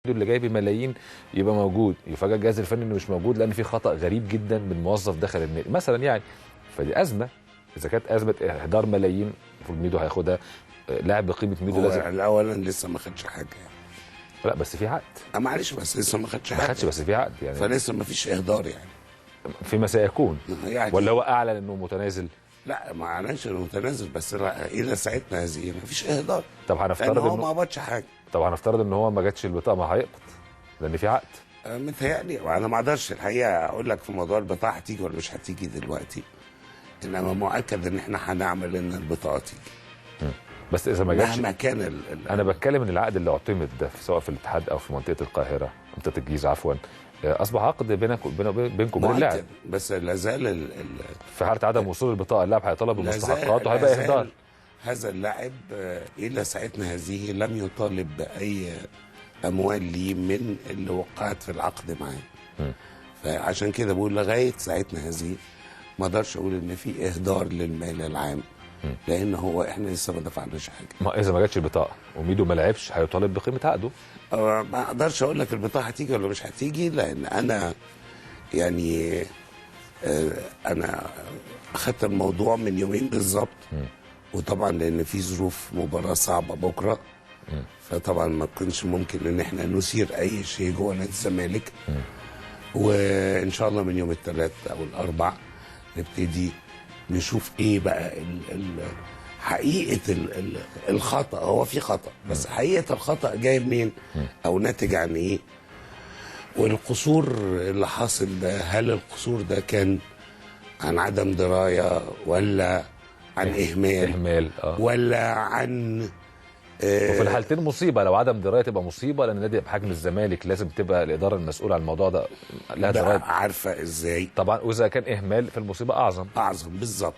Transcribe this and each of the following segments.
اللي جاي بملايين يبقى موجود، يفاجئ الجهاز الفني انه مش موجود لان في خطا غريب جدا من موظف دخل النادي مثلا يعني. فدي ازمه، اذا كانت ازمه اهدار ملايين المفروض ميدو هياخدها. لاعب بقيمه ميدو لازم. اولا لسه ما خدش حاجه يعني. لا بس في عقد. معلش بس لسه ما خدش حاجه. ما خدش بس في عقد يعني. فلسه ما فيش اهدار يعني. فيما سيكون يعني ولا هو اعلن انه متنازل؟ لا ما اعلنش انه متنازل، بس الى ساعتنا هذه ما فيش اهدار. طب هنفترض هو ما قبضش حاجه. طب هنفترض ان هو ما جاتش البطاقه، ما هيقبض لان في عقد. متهيألي انا ما اقدرش الحقيقه اقول لك في موضوع البطاقه هتيجي ولا مش هتيجي دلوقتي، انما مؤكد ان احنا هنعمل ان البطاقه تيجي. بس اذا ما جاتش مهما كان انا بتكلم ان العقد اللي اعتمد ده سواء في الاتحاد او في منطقه القاهره، منطقه الجيزه عفوا، اصبح عقد بينكم وبين اللاعب. بس لا زال في حاله عدم وصول البطاقه اللاعب هيطالب بمستحقاته وهيبقى اهدار. هذا اللاعب الى ساعتنا هذه لم يطالب باي اموال لي من اللي وقعت في العقد معاه. فعشان كده بقول لغايه ساعتنا هذه ما اقدرش اقول ان في اهدار للمال العام، لان هو احنا لسه ما دفعناش حاجه. ما اذا ما جاتش البطاقه وميدو ما لعبش هيطالب بقيمه عقده. ما اقدرش اقول لك البطاقه هتيجي ولا مش هتيجي، لان انا يعني انا اخدت الموضوع من يومين بالظبط، وطبعا لان في ظروف مباراه صعبه بكره، فطبعا ما كنش ممكن ان احنا نثير اي شيء جوه نادي الزمالك. وان شاء الله من يوم الثلاث او الاربع نبتدي نشوف ايه بقى حقيقه الخطا. هو في خطا، بس حقيقه الخطا جاي منين او ناتج عن ايه، والقصور اللي حاصل ده هل القصور ده كان عن عدم درايه ولا عن اهمال ولا عن وفي الحالتين مصيبه. لو عدم درايه تبقى مصيبه، لان نادي بحجم الزمالك لازم تبقى الاداره المسؤوله عن الموضوع ده لها درايه عارفه ازاي طبعا، واذا كان اهمال فالمصيبه اعظم بالظبط.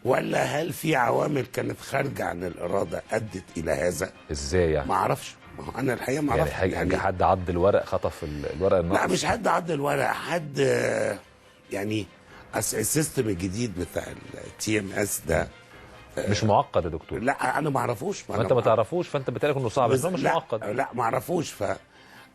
ولا هل في عوامل كانت خارجه عن الاراده ادت الى هذا؟ ازاي يعني؟ ما اعرفش، انا الحقيقه ما اعرفش. يعني حد عض الورق، خطف الورق الناقص؟ لا مش حد عض الورق، حد يعني السيستم الجديد بتاع التي ام اس ده مش معقد يا دكتور. لا انا ما اعرفوش. ما انت ما تعرفوش، فانت بتقول انه صعب، بس مش معقد. لا ما اعرفوش،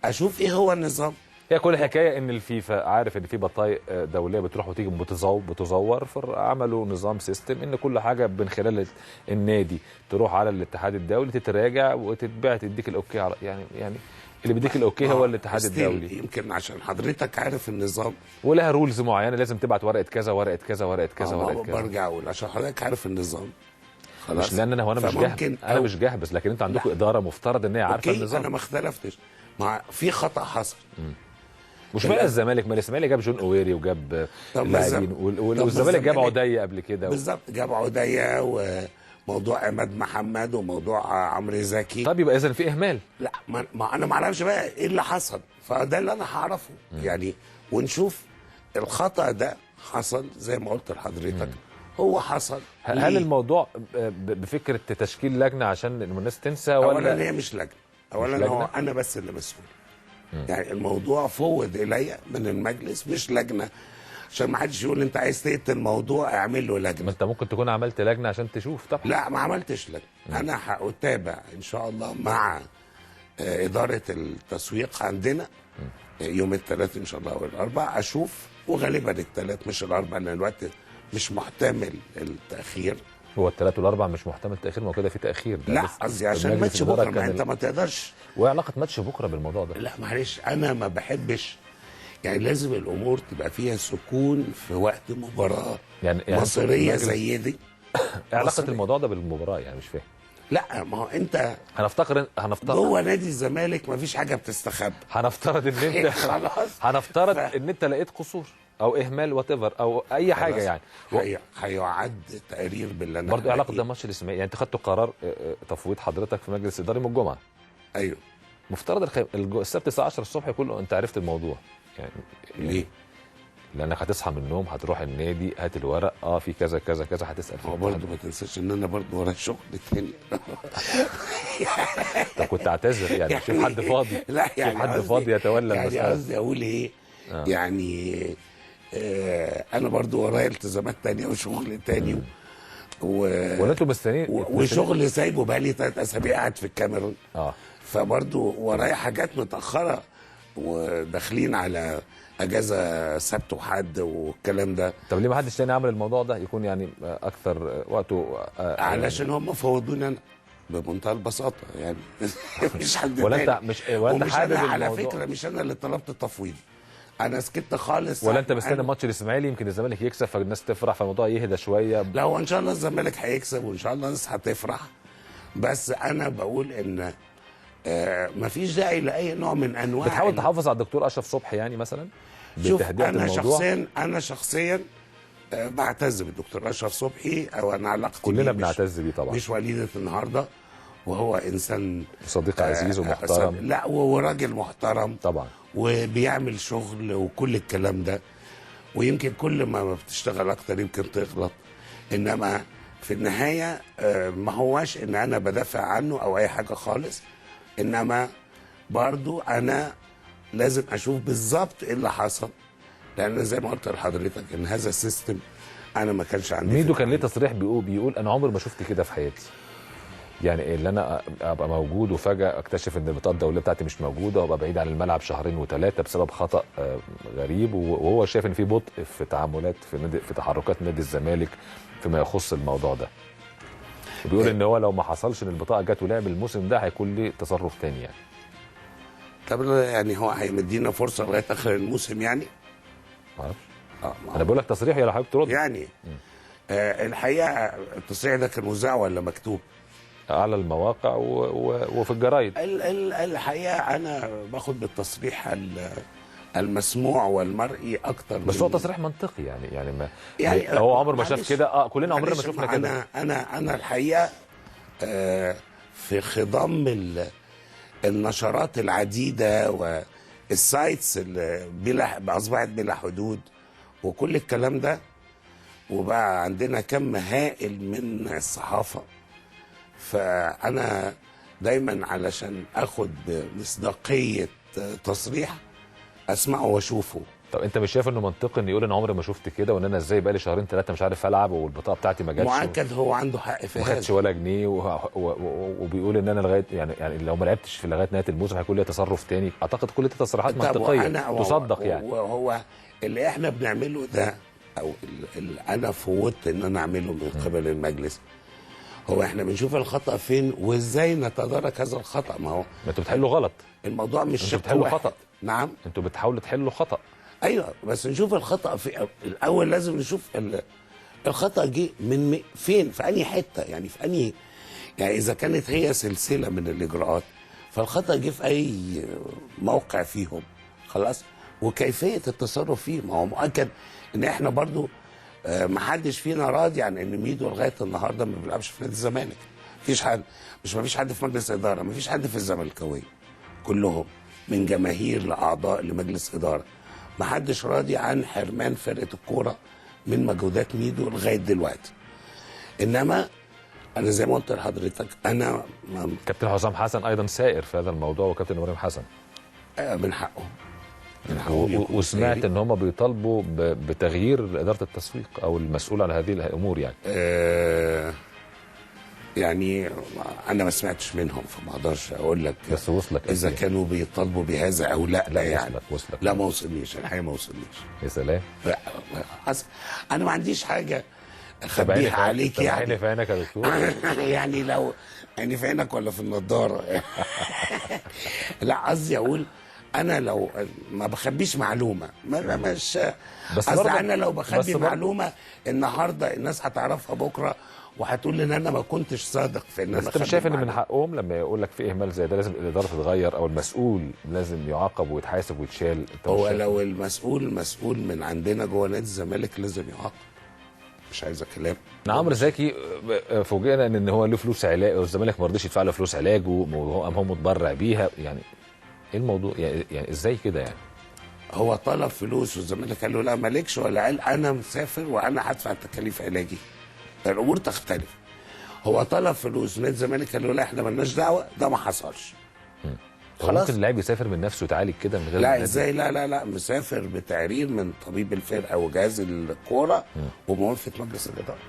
فاشوف ايه هو النظام. هي كل الحكايه ان الفيفا عارف ان في بطايق دوليه بتروح وتيجي بتزور، فعملوا نظام سيستم ان كل حاجه من خلال النادي تروح على الاتحاد الدولي تتراجع وتتباع، تديك الاوكي على يعني اللي بيديك الاوكي هو الاتحاد الدولي. يمكن عشان حضرتك عارف النظام ولها رولز معينه، لازم تبعت ورقه كذا ورقه كذا ورقه كذا ورقه كذا. برجع اقول عشان حضرتك عارف النظام خلاص. مش لان انا مش جاهز، انا مش جاهز، لكن انتوا عندكم اداره مفترض ان هي عارفه النظام. انا ما اختلفتش، في خطا حصل. مش معنى الزمالك، ما الاسماعيلي جاب جون اويري وجاب لاعبين، والزمالك جاب عديه قبل كده بالظبط، جاب عديه وموضوع عماد محمد وموضوع عمرو زكي. طب يبقى اذا في اهمال. لا ما انا ما اعرفش بقى ايه اللي حصل، فده اللي انا هعرفه يعني، ونشوف الخطا ده حصل زي ما قلت لحضرتك. هو حصل. هل الموضوع بفكره تشكيل لجنه عشان الناس تنسى ولا؟ اولا هي مش لجنه، اولا هو انا بس اللي مسؤول. يعني الموضوع فوض الي من المجلس مش لجنه، عشان ما حدش يقول انت عايز تقتل الموضوع اعمل له لجنه. ما انت ممكن تكون عملت لجنه عشان تشوف. طبعا لا ما عملتش لجنه. انا هتابع ان شاء الله مع اداره التسويق عندنا يوم الثلاث ان شاء الله والاربع، اشوف، وغالبا الثلاث مش الاربع لان الوقت مش محتمل التاخير. هو الثلاث والاربع مش محتمل التاخير؟ ما هو كده في تاخير. لا قصدي عشان ماتش بكره، ما انت ما تقدرش. وايه علاقه ماتش بكره بالموضوع ده؟ لا معلش، انا ما بحبش يعني، لازم الامور تبقى فيها سكون في وقت مباراه يعني مصيريه زي دي. ايه علاقه الموضوع ده بالمباراه يعني؟ مش فاهم. لا ما هو انت هنفترض جوه نادي الزمالك ما فيش حاجه بتستخبى. هنفترض ان انت خلاص هنفترض ان انت لقيت قصور او اهمال وات ايفر او اي حاجه يعني. هيعد تقرير باللي انا برضه علاقه ده ماتش الاسماعيلي يعني؟ انت خدتوا قرار تفويض حضرتك في مجلس اداري من الجمعه. ايوه. مفترض السبت الساعه 10 الصبح كله انت عرفت الموضوع يعني. ليه؟ لانك هتصحى من النوم، هتروح النادي، هات الورق، في كذا كذا كذا، هتسال فيه. برضه ما تنساش ان انا برضه ورايا شغل تاني. طب كنت اعتذر يعني، شوف حد فاضي. لا يعني شوف حد فاضي يتولى المسألة. يعني قصدي اقول ايه؟ يعني انا برضه ورايا التزامات تانية وشغل تاني وانتوا مستنيين وشغل سايبه بقالي 3 اسابيع قاعد في الكاميرون. فبرضو ورايا حاجات متاخره وداخلين على اجازه سبت وحد والكلام ده. طب ليه ما حدش تاني عمل الموضوع ده يكون يعني اكثر وقته؟ علشان هم فوضوني انا بمنتهى البساطه يعني. مش حد ولا انت تاني. مش ولا انت حابب أنا على الموضوع؟ فكره مش انا اللي طلبت التفويض، انا سكت خالص. ولا انت مستني ماتش الاسماعيلي يمكن الزمالك يكسب فالناس تفرح فالموضوع يهدى شويه؟ لا، هو ان شاء الله الزمالك هيكسب وان شاء الله الناس هتفرح، بس انا بقول ان مفيش داعي لاي نوع من انواع. بتحاول تحافظ على الدكتور اشرف صبحي يعني مثلا شوف، بتهدئه الموضوع؟ انا شخصيا بعتز بالدكتور اشرف صبحي، او انا علاقتي كلنا بنعتز بيه طبعا، مش وليده النهارده، وهو انسان صديق عزيز ومحترم. لا، وراجل محترم طبعا، وبيعمل شغل وكل الكلام ده، ويمكن كل ما بتشتغل اكتر يمكن تغلط، انما في النهايه ما هواش ان انا بدافع عنه او اي حاجه خالص، انما برضو انا لازم اشوف بالظبط ايه اللي حصل، لان زي ما قلت لحضرتك ان هذا السيستم انا ما كانش عندي. ميدو كان ليه تصريح بيقول انا عمري ما شفت كده في حياتي، يعني اللي انا ابقى موجود وفجاه اكتشف ان البطاقه الدوليه بتاعتي مش موجوده وابقى بعيد عن الملعب شهرين و3 بسبب خطا غريب، وهو شايف ان في بطء في تعاملات في تحركات نادي الزمالك فيما يخص الموضوع ده. بيقول ان هو لو ما حصلش ان البطاقه جت ولعب الموسم ده هيكون ليه تصرف تاني يعني. طب يعني هو هيمدينا فرصه لغايه اخر الموسم يعني؟ معرفش. انا بقول لك تصريح يا حضرتك ترد يعني. الحقيقه التصريح ده كان مذاع ولا مكتوب؟ على المواقع وفي الجرايد. الحقيقه انا باخد بالتصريح المسموع والمرئي اكتر. بس هو تصريح منطقي يعني ما يعني هو عمر ما شاف كده. كلنا عمرنا ما شفنا كده. انا الحقيقه في خضم النشرات العديده والسايتس اللي اصبحت بلا حدود وكل الكلام ده، وبقى عندنا كم هائل من الصحافه، فانا دايما علشان اخد مصداقيه تصريح اسمعه واشوفه. طب انت مش شايف انه منطقي ان يقول انا عمري ما شفت كده، وان انا ازاي بقالي شهرين 3 مش عارف العب والبطاقه بتاعتي ما جاتش؟ مؤكد هو عنده حق في هذا، ما خدش ولا جنيه وبيقول ان انا لغايه يعني لو ما لعبتش في لغايه نهايه الموسم هيكون لي تصرف تاني. اعتقد كل دي تصريحات منطقيه تصدق يعني. وهو اللي احنا بنعمله ده، او اللي انا فوتت ان انا اعمله من قبل المجلس، هو احنا بنشوف الخطا فين وازاي نتدارك هذا الخطا. ما هو ما انتوا بتحلوا غلط، الموضوع مش انتوا بتحلوا خطا. نعم، انتوا بتحاولوا تحلوا خطا. ايوه، بس نشوف الخطا في الاول. لازم نشوف الخطا جه من فين، في انهي حته، يعني في انهي، يعني اذا كانت هي سلسله من الاجراءات فالخطا جه في اي موقع فيهم، خلاص، وكيفيه التصرف فيه. ما هو مؤكد ان احنا برضو ما حدش فينا راضي عن ان ميدو لغايه النهارده ما بيلعبش في نادي الزمالك. مفيش حد، مش مفيش حد في مجلس اداره، مفيش حد في الزملكاويه كلهم من جماهير لاعضاء لمجلس اداره، ما حدش راضي عن حرمان فرقه الكوره من مجهودات ميدو لغايه دلوقتي. انما انا زي ما قلت لحضرتك انا كابتن حسام حسن ايضا سائر في هذا الموضوع، وكابتن ابراهيم حسن من حقه. وسمعت ان هم بيطالبوا بتغيير اداره التسويق او المسؤول عن هذه الامور يعني. يعني انا ما سمعتش منهم فما اقدرش اقول لك، بس وصلك اذا كانوا بيطالبوا بهذا او لا. لا يعني وصلك. لا، ما وصلنيش الحقيقه، ما وصلنيش. يا سلام. انا ما عنديش حاجه اخبيها عليك يعني. عيني في عينك يا دكتور. يعني لو عيني في عينك ولا في النضاره. لا، قصدي اقول انا لو ما بخبيش معلومه مش بس انا لو بخبي معلومه النهارده الناس هتعرفها بكره وهتقول ان انا ما كنتش صادق في ان انا. بس انت مش شايف ان من حقهم لما يقول لك في اهمال زي ده لازم الاداره تتغير او المسؤول لازم يعاقب ويتحاسب ويتشال؟ هو لو المسؤول مسؤول من عندنا جوه نادي الزمالك لازم يعاقب، مش عايزه كلام. عمرو زكي فوجئنا ان هو له فلوس علاج والزمالك ما رضيش يدفع له فلوس علاجه وهو قام هو متبرع بيها، يعني ايه الموضوع؟ يعني ازاي كده يعني؟ هو طلب فلوس والزمالك قال له لا مالكش، ولا قال انا مسافر وانا هدفع تكاليف علاجي؟ الامور تختلف. هو طلب فلوس نادي الزمالك قال له لا احنا مالناش دعوه، ده ما حصلش. خلاص. ممكن اللاعب يسافر من نفسه ويتعالج كده من غير لا ازاي؟ لا مسافر بتعرير من طبيب الفرقه وجهاز الكوره وموافقه مجلس الاداره.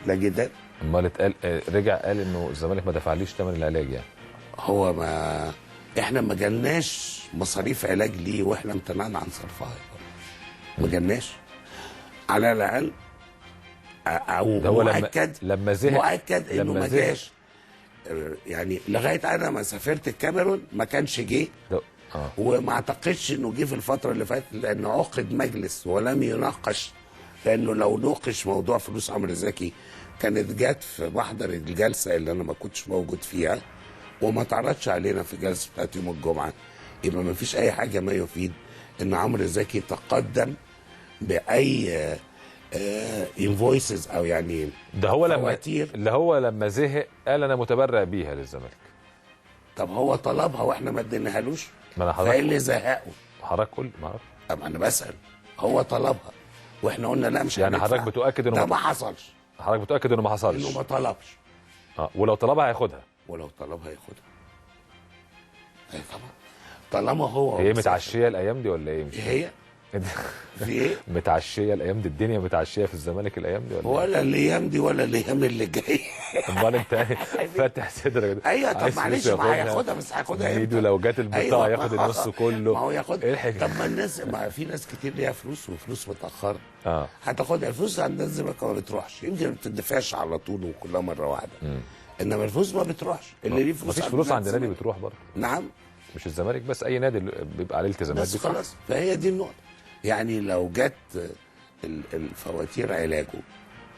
لا جدال. امال اتقال رجع قال انه الزمالك ما دفعليش ثمن العلاج يعني. هو احنا ما جالناش مصاريف علاج ليه واحنا امتنعنا عن صرفها، ما جالناش على الاقل، او ده هو مؤكد لما زهق، مؤكد انه لما ما زهق. جاش. يعني لغايه انا ما سافرت الكاميرون ما كانش جه، وما اعتقدش انه جه في الفتره اللي فاتت، لانه عقد مجلس ولم يناقش، لانه لو نوقش موضوع فلوس عمرو زكي كانت جت في محضر الجلسه اللي انا ما كنتش موجود فيها، وما اتعرضش علينا في الجلسه بتاعت يوم الجمعه. يبقى ما فيش اي حاجه ما يفيد ان عمرو زكي تقدم باي انفويسز او يعني ده هو فواتير. اللي هو لما زهق قال انا متبرع بيها للزمالك. طب هو طلبها واحنا ما اديناهالوش، ما انا فايه اللي زهقه؟ حضرتك قول ما اعرف. طب انا بسال، هو طلبها واحنا قلنا لا مش يعني هندفع. حضرتك بتؤكد انه ده ما حصلش، حضرتك متاكد انه ما حصلش؟ انه ما طلبش. ولو طلبها هياخدها، ولو طلبها هياخدها. اي طبعا، طالما هو هي متعشيه الايام دي ولا ايه؟ هي في ايه؟ متعشيه الايام دي، الدنيا متعشيه في الزمالك الايام دي ولا الايام دي ولا الايام اللي جايه. امال انت فاتح صدرك. ايوه طب معلش، ما هياخدها، بس هياخدها ايده لو جت البطاقه ياخد النص كله. ما هو ياخد. ايه طب ما الناس، ما في ناس كتير ليها فلوس وفلوس متاخره. هتاخدها. الفلوس عند الزمالك ما بتروحش، يمكن ما بتدفعش على طول وكلها مره واحده. انما الفلوس ما بتروحش. اللي ليه فلوس، مفيش فلوس عند نادي بتروح برضه. نعم، مش الزمالك بس، اي نادي بيبقى عليه التزامات بس خلاص. فهي دي النقطه. يعني لو جت الفواتير علاجه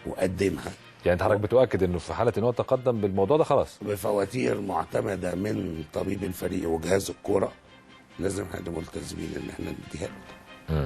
وقدمها، يعني انت حضرتك بتؤكد انه في حاله ان هو تقدم بالموضوع ده خلاص بفواتير معتمده من طبيب الفريق وجهاز الكوره، لازم احنا ملتزمين ان احنا نديها له.